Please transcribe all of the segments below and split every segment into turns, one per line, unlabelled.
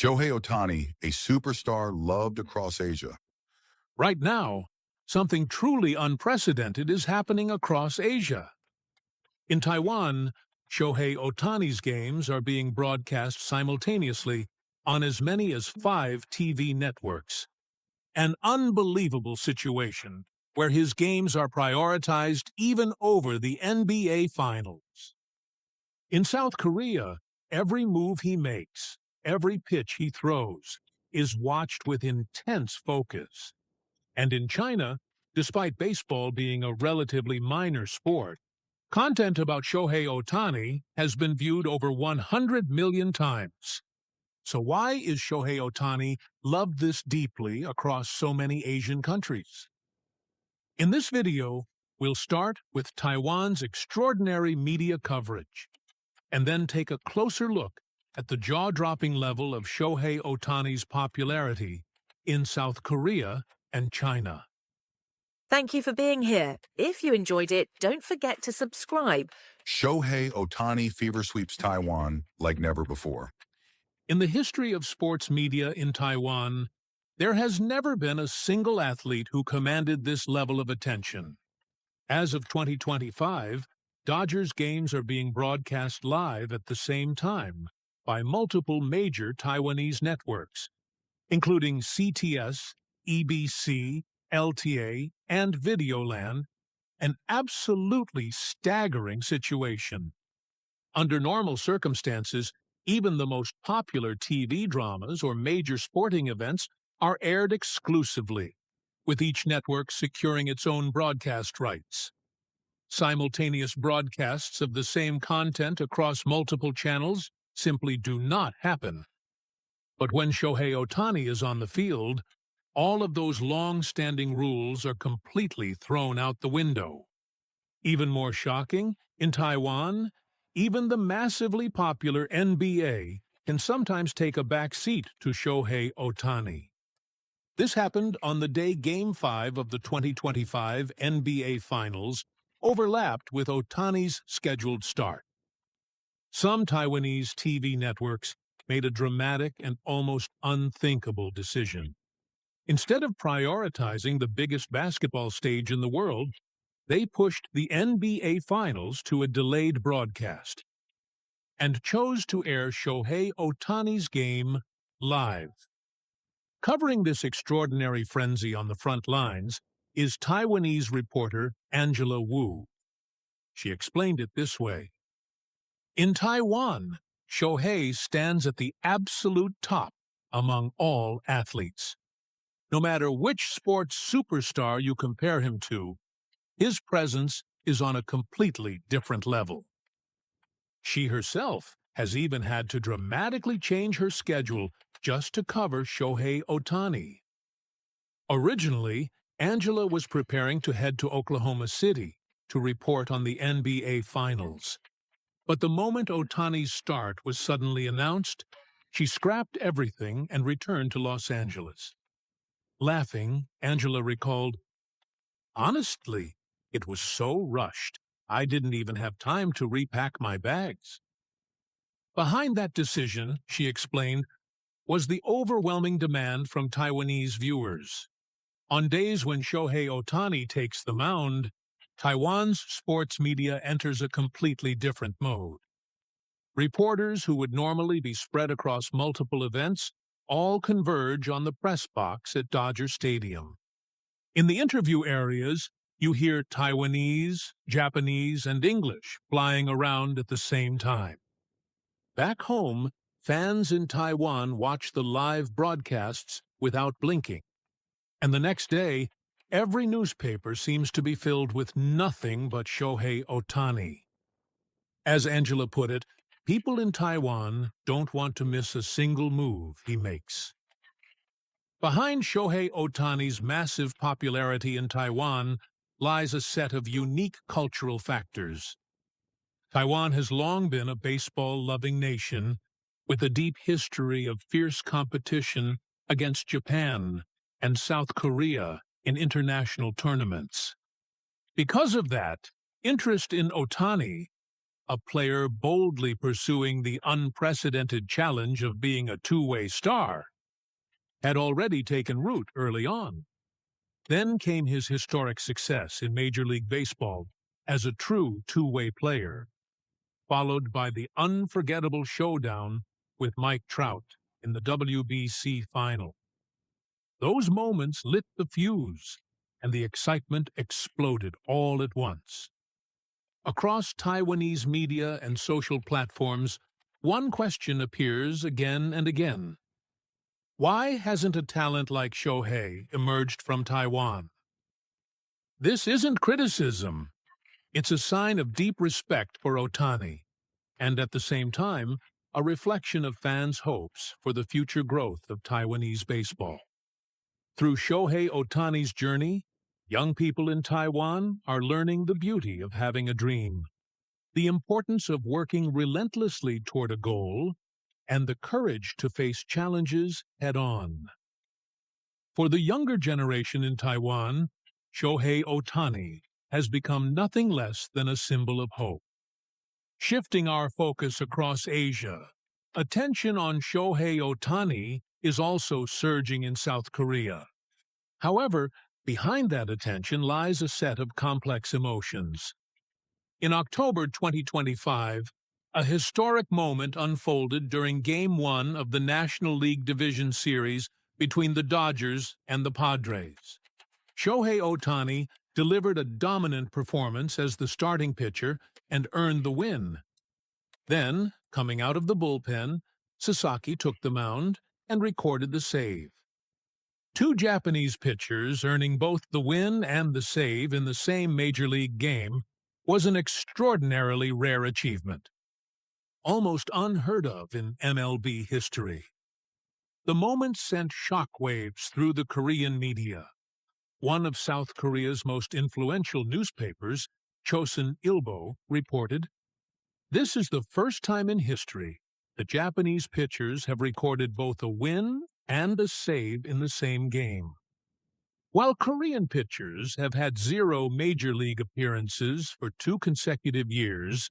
Shohei Ohtani, a superstar loved across Asia.
Right now, something truly unprecedented is happening across Asia. In Taiwan, Shohei Ohtani's games are being broadcast simultaneously on as many as 5 TV networks. An unbelievable situation where his games are prioritized even over the NBA Finals. In South Korea, every move he makes, every pitch he throws, is watched with intense focus. And in China, despite baseball being a relatively minor sport, content about Shohei Ohtani has been viewed over 100 million times. So why is Shohei Ohtani loved this deeply across so many Asian countries? In this video, we'll start with Taiwan's extraordinary media coverage, and then take a closer look at the jaw-dropping level of Shohei Ohtani's popularity in South Korea and China.
Thank you for being here. If you enjoyed it, don't forget to subscribe.
Shohei Ohtani fever sweeps Taiwan like never before.
In the history of sports media in Taiwan, there has never been a single athlete who commanded this level of attention. As of 2025, Dodgers games are being broadcast live at the same time by multiple major Taiwanese networks, including CTS, EBC, LTA, and Videoland, an absolutely staggering situation. Under normal circumstances, even the most popular TV dramas or major sporting events are aired exclusively, with each network securing its own broadcast rights. Simultaneous broadcasts of the same content across multiple channels simply do not happen. But when Shohei Ohtani is on the field, all of those long-standing rules are completely thrown out the window. Even more shocking, in Taiwan, even the massively popular NBA can sometimes take a back seat to Shohei Ohtani. This happened on the day Game 5 of the 2025 NBA Finals overlapped with Ohtani's scheduled start. Some Taiwanese TV networks made a dramatic and almost unthinkable decision. Instead of prioritizing the biggest basketball stage in the world, they pushed the NBA Finals to a delayed broadcast and chose to air Shohei Ohtani's game live. Covering this extraordinary frenzy on the front lines is Taiwanese reporter Angela Wu. She explained it this way. In Taiwan, Shohei stands at the absolute top among all athletes. No matter which sports superstar you compare him to, his presence is on a completely different level. She herself has even had to dramatically change her schedule just to cover Shohei Ohtani. Originally, Angela was preparing to head to Oklahoma City to report on the NBA Finals. But the moment Ohtani's start was suddenly announced, she scrapped everything and returned to Los Angeles. Laughing, Angela recalled, "Honestly, it was so rushed, I didn't even have time to repack my bags." Behind that decision, she explained, was the overwhelming demand from Taiwanese viewers. On days when Shohei Ohtani takes the mound, Taiwan's sports media enters a completely different mode. Reporters who would normally be spread across multiple events all converge on the press box at Dodger Stadium. In the interview areas, you hear Taiwanese, Japanese, and English flying around at the same time. Back home, fans in Taiwan watch the live broadcasts without blinking. And the next day, every newspaper seems to be filled with nothing but Shohei Ohtani. As Angela put it, people in Taiwan don't want to miss a single move he makes. Behind Shohei Ohtani's massive popularity in Taiwan lies a set of unique cultural factors. Taiwan has long been a baseball-loving nation, with a deep history of fierce competition against Japan and South Korea in international tournaments. Because of that, interest in Ohtani, a player boldly pursuing the unprecedented challenge of being a two-way star, had already taken root early on. Then came his historic success in Major League Baseball as a true two-way player, followed by the unforgettable showdown with Mike Trout in the WBC final. Those moments lit the fuse, and the excitement exploded all at once. Across Taiwanese media and social platforms, one question appears again and again. Why hasn't a talent like Shohei emerged from Taiwan? This isn't criticism. It's a sign of deep respect for Ohtani, and at the same time, a reflection of fans' hopes for the future growth of Taiwanese baseball. Through Shohei Ohtani's journey, young people in Taiwan are learning the beauty of having a dream, the importance of working relentlessly toward a goal, and the courage to face challenges head-on. For the younger generation in Taiwan, Shohei Ohtani has become nothing less than a symbol of hope. Shifting our focus across Asia, attention on Shohei Ohtani is also surging in South Korea. However, behind that attention lies a set of complex emotions. In October 2025, a historic moment unfolded during Game 1 of the National League Division Series between the Dodgers and the Padres. Shohei Ohtani delivered a dominant performance as the starting pitcher and earned the win. Then, coming out of the bullpen, Sasaki took the mound and recorded the save. Two Japanese pitchers earning both the win and the save in the same Major League game was an extraordinarily rare achievement, almost unheard of in MLB history. The moment sent shockwaves through the Korean media. One of South Korea's most influential newspapers, Chosun Ilbo, reported, "This is the first time in history the Japanese pitchers have recorded both a win and a save in the same game." While Korean pitchers have had 0 major league appearances for 2 consecutive years,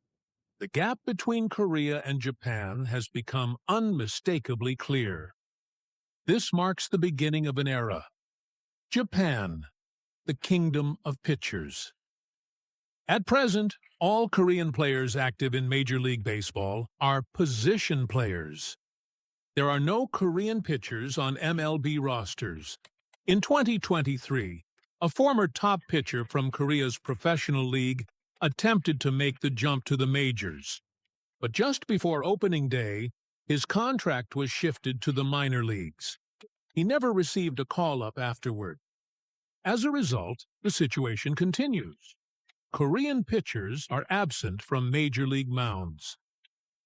the gap between Korea and Japan has become unmistakably clear. This marks the beginning of an era. Japan, the kingdom of pitchers. At present, all Korean players active in Major League Baseball are position players. There are no Korean pitchers on MLB rosters. In 2023, a former top pitcher from Korea's professional league attempted to make the jump to the majors. But just before opening day, his contract was shifted to the minor leagues. He never received a call-up afterward. As a result, the situation continues. Korean pitchers are absent from major league mounds.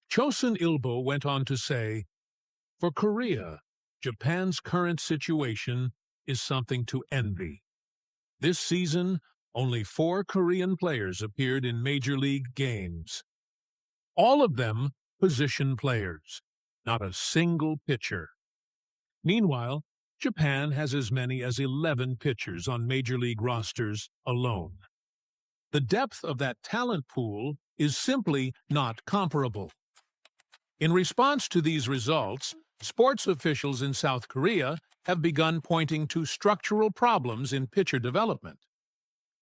Chosun Ilbo went on to say, "For Korea, Japan's current situation is something to envy. This season, only 4 Korean players appeared in major league games. All of them position players, not a single pitcher. Meanwhile, Japan has as many as 11 pitchers on major league rosters alone. The depth of that talent pool is simply not comparable." In response to these results, sports officials in South Korea have begun pointing to structural problems in pitcher development.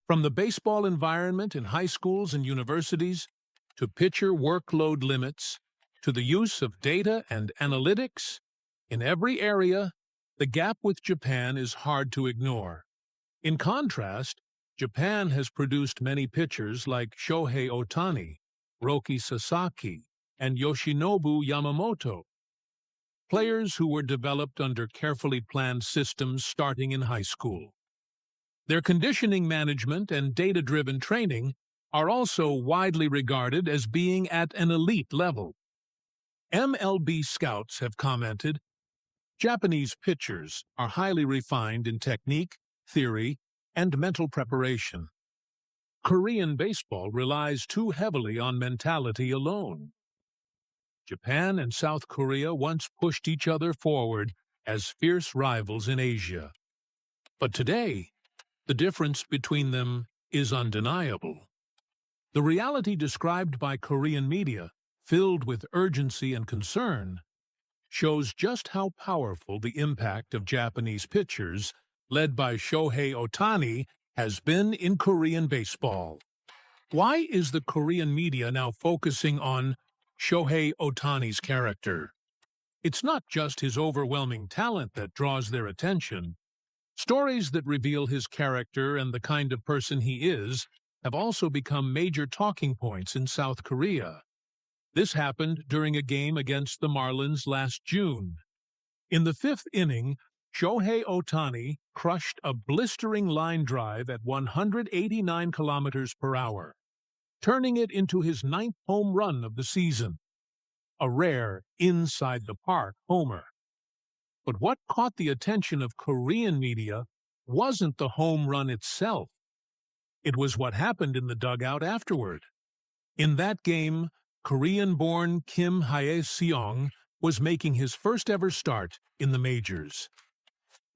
From the baseball environment in high schools and universities, to pitcher workload limits, to the use of data and analytics, in every area, the gap with Japan is hard to ignore. In contrast, Japan has produced many pitchers like Shohei Ohtani, Roki Sasaki, and Yoshinobu Yamamoto, players who were developed under carefully planned systems starting in high school. Their conditioning management and data-driven training are also widely regarded as being at an elite level. MLB scouts have commented, "Japanese pitchers are highly refined in technique, theory, and mental preparation. Korean baseball relies too heavily on mentality alone." Japan and South Korea once pushed each other forward as fierce rivals in Asia. But today, the difference between them is undeniable. The reality described by Korean media, filled with urgency and concern, shows just how powerful the impact of Japanese pitchers, led by Shohei Ohtani, has been in Korean baseball. Why is the Korean media now focusing on Shohei Ohtani's character? It's not just his overwhelming talent that draws their attention. Stories that reveal his character and the kind of person he is have also become major talking points in South Korea. This happened during a game against the Marlins last June. In the fifth inning, Shohei Ohtani crushed a blistering line drive at 189 kilometers per hour, turning it into his ninth home run of the season, a rare inside-the-park homer. But what caught the attention of Korean media wasn't the home run itself. It was what happened in the dugout afterward. In that game, Korean-born Kim Hae-seong was making his first-ever start in the majors.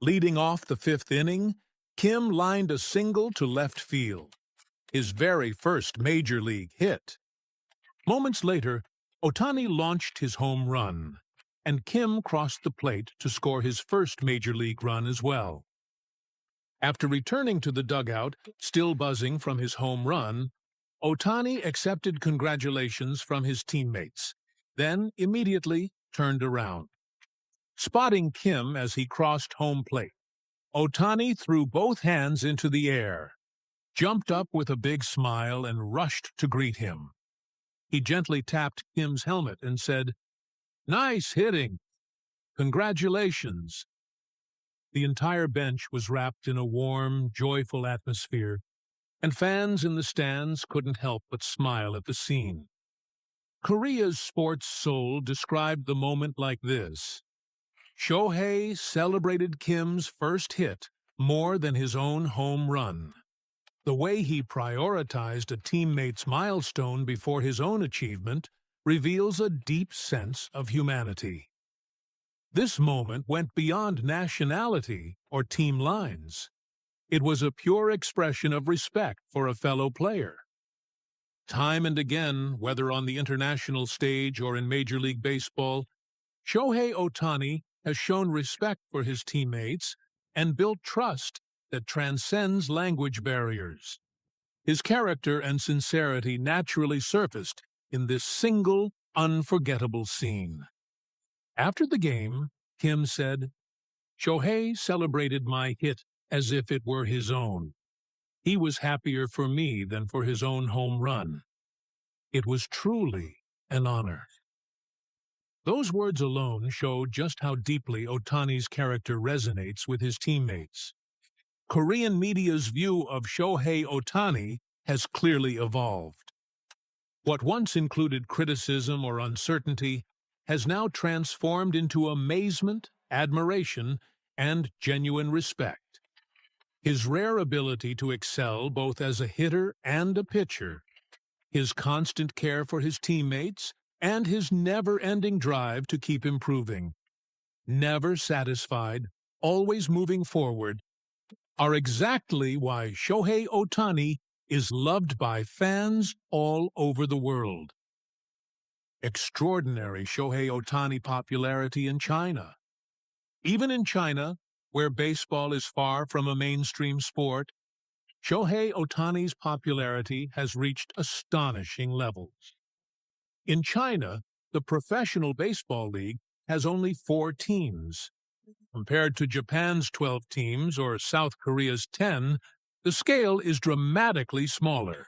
Leading off the fifth inning, Kim lined a single to left field, his very first major league hit. Moments later, Ohtani launched his home run, and Kim crossed the plate to score his first major league run as well. After returning to the dugout, still buzzing from his home run, Ohtani accepted congratulations from his teammates, then immediately turned around. Spotting Kim as he crossed home plate, Ohtani threw both hands into the air, jumped up with a big smile, and rushed to greet him. He gently tapped Kim's helmet and said, "Nice hitting! Congratulations!" The entire bench was wrapped in a warm, joyful atmosphere, and fans in the stands couldn't help but smile at the scene. Korea's sports soul described the moment like this: Shohei celebrated Kim's first hit more than his own home run. The way he prioritized a teammate's milestone before his own achievement reveals a deep sense of humanity. This moment went beyond nationality or team lines. It was a pure expression of respect for a fellow player. Time and again, whether on the international stage or in Major League Baseball, Shohei Ohtani has shown respect for his teammates and built trust that transcends language barriers. His character and sincerity naturally surfaced in this single, unforgettable scene. After the game, Kim said, "Shohei celebrated my hit as if it were his own. He was happier for me than for his own home run. It was truly an honor." Those words alone show just how deeply Ohtani's character resonates with his teammates. Korean media's view of Shohei Ohtani has clearly evolved. What once included criticism or uncertainty has now transformed into amazement, admiration, and genuine respect. His rare ability to excel both as a hitter and a pitcher, his constant care for his teammates, and his never-ending drive to keep improving, never satisfied, always moving forward, are exactly why Shohei Ohtani is loved by fans all over the world. Extraordinary Shohei Ohtani popularity in China. Even in China, where baseball is far from a mainstream sport, Shohei Ohtani's popularity has reached astonishing levels. In China, the Professional Baseball League has only 4 teams. Compared to Japan's 12 teams or South Korea's 10, the scale is dramatically smaller.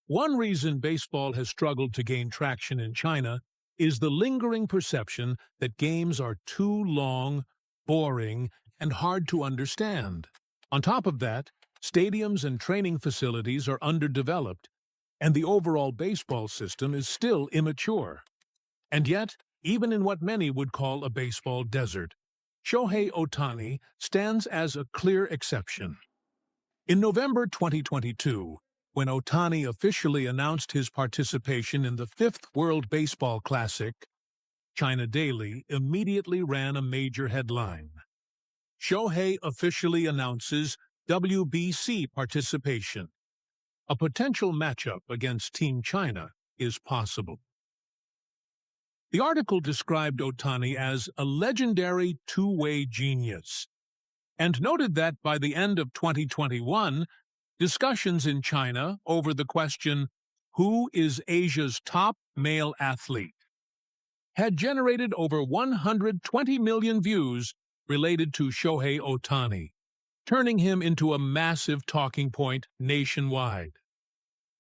One reason baseball has struggled to gain traction in China is the lingering perception that games are too long, boring, and hard to understand. On top of that, stadiums and training facilities are underdeveloped, and the overall baseball system is still immature. And yet, even in what many would call a baseball desert, Shohei Ohtani stands as a clear exception. In November 2022, when Ohtani officially announced his participation in the 5th World Baseball Classic, China Daily immediately ran a major headline. Shohei officially announces WBC participation. a potential matchup against Team China is possible. The article described Ohtani as a legendary two-way genius and noted that by the end of 2021, discussions in China over the question, "Who is Asia's top male athlete?" had generated over 120 million views related to Shohei Ohtani, turning him into a massive talking point nationwide.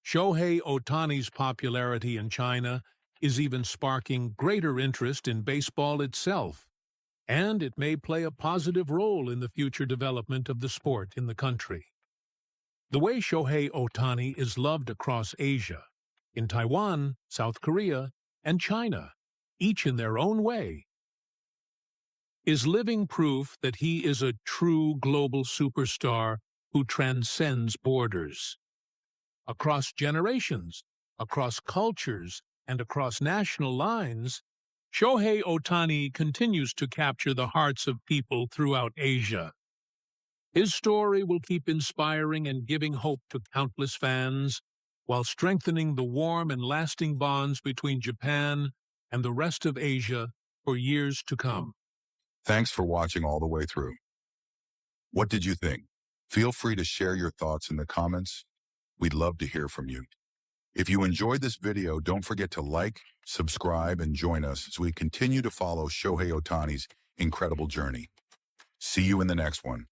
Shohei Ohtani's popularity in China is even sparking greater interest in baseball itself, and it may play a positive role in the future development of the sport in the country. The way Shohei Ohtani is loved across Asia, in Taiwan, South Korea, and China, each in their own way, is living proof that he is a true global superstar who transcends borders. Across generations, across cultures, and across national lines, Shohei Ohtani continues to capture the hearts of people throughout Asia. His story will keep inspiring and giving hope to countless fans, while strengthening the warm and lasting bonds between Japan and the rest of Asia for years to come.
Thanks for watching all the way through. What did you think? Feel free to share your thoughts in the comments. We'd love to hear from you. If you enjoyed this video, don't forget to like, subscribe, and join us as we continue to follow Shohei Ohtani's incredible journey. See you in the next one.